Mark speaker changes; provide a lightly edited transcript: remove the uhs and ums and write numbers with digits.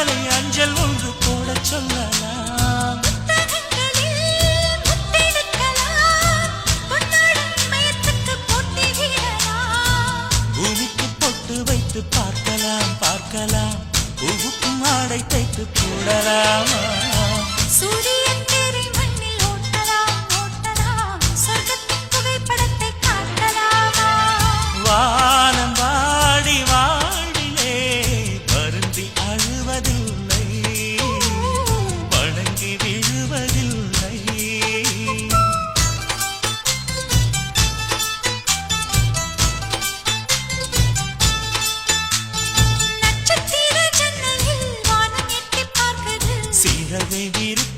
Speaker 1: சிந்தனை அஞ்சல் ஒன்று போட சொல்லலாம். பூமிக்கு பொட்டு வைத்து பார்க்கலாம் பார்க்கலாம், பூவுக்கும் ஆடை தைத்து போடலாமா?
Speaker 2: சூரியன் தேரை மண்ணில் ஓட்டலாம் ஓட்டலாம், சொர்க்கத்தின் புகைப்படத்தை காட்டலாமா?
Speaker 1: வானம் வாடி வாடிலே வருந்தி அழுவதில்லை, வணங்கி விழுவதில்லை.
Speaker 2: நட்சத்திர ஜன்னலில் வானம் எட்டிப் பார்க்குது,
Speaker 1: சிறகை விரித்து